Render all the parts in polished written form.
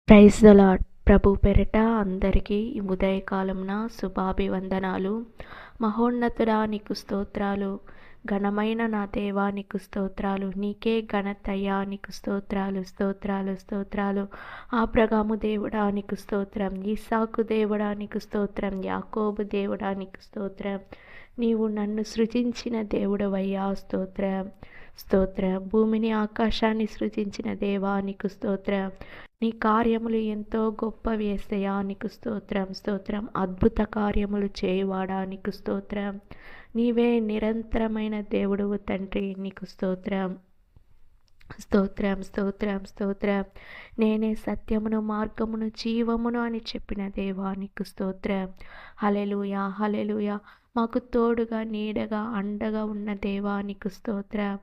Praise the lord. ప్రభు పేరిట అందరికీ ఈ ఉదయకాలంన శుభాభివందనాలు. మహోన్నతుడా నీకు స్తోత్రాలు, ఘనమైన నా దేవా నీకు స్తోత్రాలు, నీకే ఘనతయ్యా నీకు స్తోత్రాలు స్తోత్రాలు స్తోత్రాలు. ఆబ్రహాము దేవుడా నీకు స్తోత్రం, ఇస్సాకు దేవుడా నీకు స్తోత్రం, యాకోబు దేవుడా నీకు స్తోత్రం. నీవు నన్ను సృజించిన దేవుడవయ్యా స్తోత్రం స్తోత్రం. భూమిని ఆకాశాన్ని సృజించిన దేవా నీకు స్తోత్రం. నీ కార్యములు ఎంతో గొప్పవి యేసయ్యా నీకు స్తోత్రం స్తోత్రం. అద్భుత కార్యములు చేయువాడా నీకు స్తోత్రం. నీవే నిరంతరమైన దేవుడువు తండ్రి నీకు స్తోత్రం స్తోత్రం స్తోత్రం స్తోత్రం. నేనే సత్యమును మార్గమును జీవమును అని చెప్పిన దేవా నీకు స్తోత్రం. హల్లెలూయా హల్లెలూయా. మాకు తోడుగా నీడగా అండగా ఉన్న దేవా నీకు స్తోత్రం.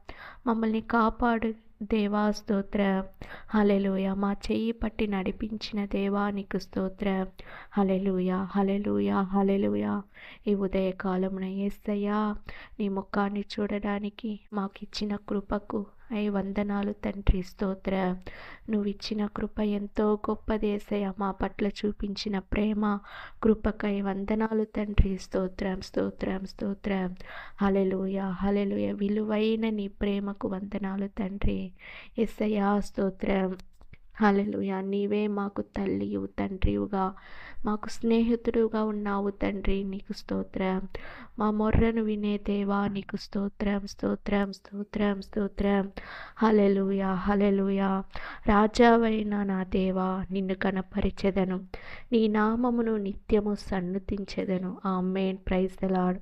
మమ్మల్ని కాపాడు దేవా స్తోత్రం. హల్లెలూయా. మా చెయ్యి పట్టి నడిపించిన దేవా నీకు స్తోత్రం. హల్లెలూయా హల్లెలూయా హల్లెలూయా. ఈ ఉదయకాలమున యేసయ్యా నీ ముఖాన్ని చూడడానికి మాకు ఇచ్చిన కృపకు వందనాలు తండ్రి స్తోత్రం. నువ్వు ఇచ్చిన కృప ఎంతో గొప్పది యేసయ్యా. మా పట్ల చూపించిన ప్రేమ కృపకై వందనాలు తండ్రి స్తోత్రం స్తోత్రం స్తోత్రం. హల్లెలూయా హల్లెలూయా. విలువైన నీ ప్రేమకు వందనాలు తండ్రి యేసయ్యా స్తోత్రం. హల్లెలూయా. నీవే మాకు తల్లియు తండ్రివుగా మాకు స్నేహితుడుగా ఉన్నావు తండ్రి నీకు స్తోత్రం. మా మొర్రను వినే దేవా నీకు స్తోత్రం స్తోత్రం స్తోత్రం స్తోత్రం. హల్లెలూయా హల్లెలూయా. రాజావైన నా దేవా నిన్ను కనపరిచెదను, నీ నామమును నిత్యము సన్నుతించెదను. ఆమేన్. Praise the lord.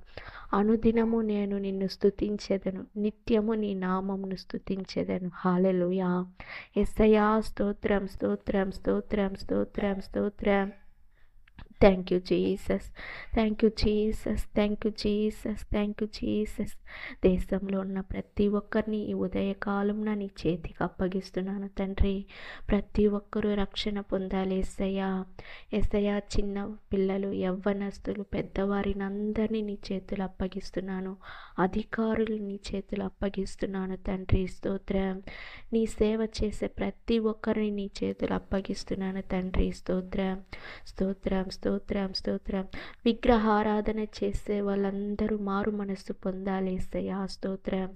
అనుదినము నేను నిన్ను స్తుతించెదను, నిత్యము నీ నామమును స్తుతించెదను. హల్లెలూయా. యేసయ్యా స్తోత్రం స్తోత్రం స్తోత్రం స్తోత్రం స్తోత్రం. Thank you Jesus, thank you Jesus, thank you Jesus, thank you Jesus. దేశంలో ఉన్న ప్రతి ఒక్కరిని ఈ ఉదయకాలంలో నీ చేతికి అప్పగిస్తున్నాను తండ్రి. ప్రతి ఒక్కరూ రక్షణ పొందాలి యేసయ్యా. యేసయ్యా చిన్న పిల్లలు యవ్వనస్తులు పెద్దవారిని అందరినీ నీ చేతులు అప్పగిస్తున్నాను. అధికారులు నీ చేతులు అప్పగిస్తున్నాను తండ్రి స్తోత్రం. నీ సేవ చేసే ప్రతి ఒక్కరిని నీ చేతులు అప్పగిస్తున్నాను తండ్రి స్తోత్రం స్తోత్రం స్తోత్రం స్తోత్రం. విగ్రహారాధన చేసే వాళ్ళందరూ మారు మనస్సు పొందాలి యేసయ్యా స్తోత్రం.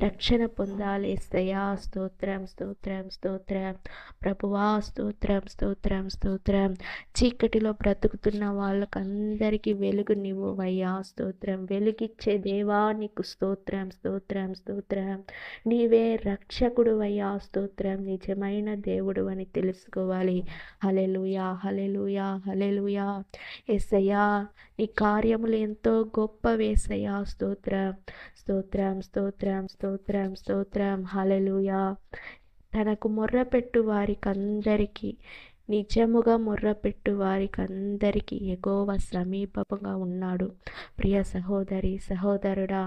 రక్షణ పొందాలి యేసయ్యా స్తోత్రం స్తోత్రం స్తోత్రం. ప్రభువా స్తోత్రం స్తోత్రం స్తోత్రం. చీకటిలో బ్రతుకుతున్న వాళ్ళకందరికీ వెలుగు నీవయ్యా స్తోత్రం. వెలుగిచ్చే దేవా నీకు స్తోత్రం స్తోత్రం స్తోత్రం. నీవే రక్షకుడు అయ్యా స్తోత్రం. నిజమైన దేవుడు అని తెలుసుకోవాలి. హల్లెలూయా హల్లెలూయా హల్లెలూయా. యేసయ్యా నీ కార్యములు ఎంతో గొప్పవి యేసయ్యా స్తోత్రం స్తోత్రం స్తోత్రం స్తోత్రం స్తోత్రం. హల్లెలూయా. తనకు మొర్రపెట్టు వారికందరికీ, నిజముగా మొర్రపెట్టు వారికందరికీ యెహోవా సమీపంగా ఉన్నాడు. ప్రియ సహోదరి సహోదరుడా,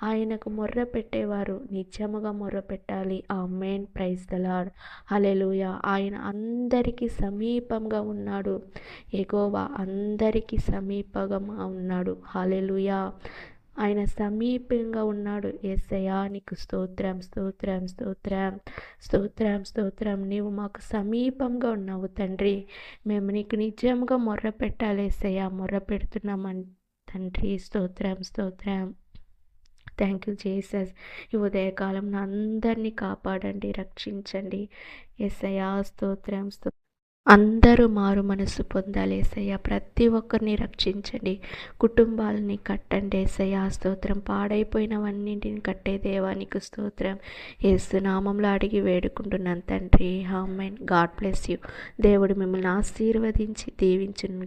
ఆయనకు మొర్ర పెట్టేవారు నిజముగా మొర్ర పెట్టాలి. ఆమేన్. Praise the lord. హల్లెలూయా. ఆయన అందరికీ సమీపంగా ఉన్నాడు. యెహోవా అందరికీ సమీపంగా ఉన్నాడు. హల్లెలూయా. ఆయన సమీపంగా ఉన్నాడు. యేసయ్యా నీకు స్తోత్రం స్తోత్రం స్తోత్రం స్తోత్రం స్తోత్రం. నీవు మాకు సమీపంగా ఉన్నావు తండ్రి. మేము నీకు నిజంగా మొర్ర పెట్టాలి యేసయ్యా. మొర్ర పెడుతున్నామని తండ్రి స్తోత్రం స్తోత్రం. Thank you Jesus. ఈ ఉదయకాలం అందరినీ కాపాడండి, రక్షించండి యేసయ్యా స్తోత్రం స్తోత్రం. అందరూ మారు మనసు పొందాలి యేసయ్యా. ప్రతి ఒక్కరిని రక్షించండి, కుటుంబాలని కట్టండి యేసయ్యా స్తోత్రం. పాడైపోయినవన్నింటిని కట్టే దేవానికి స్తోత్రం. యేసు నామంలో అడిగి వేడుకుంటున్నాను తండ్రి. ఆమేన్. God bless you. దేవుడు మిమ్మల్ని ఆశీర్వదించి దీవించును.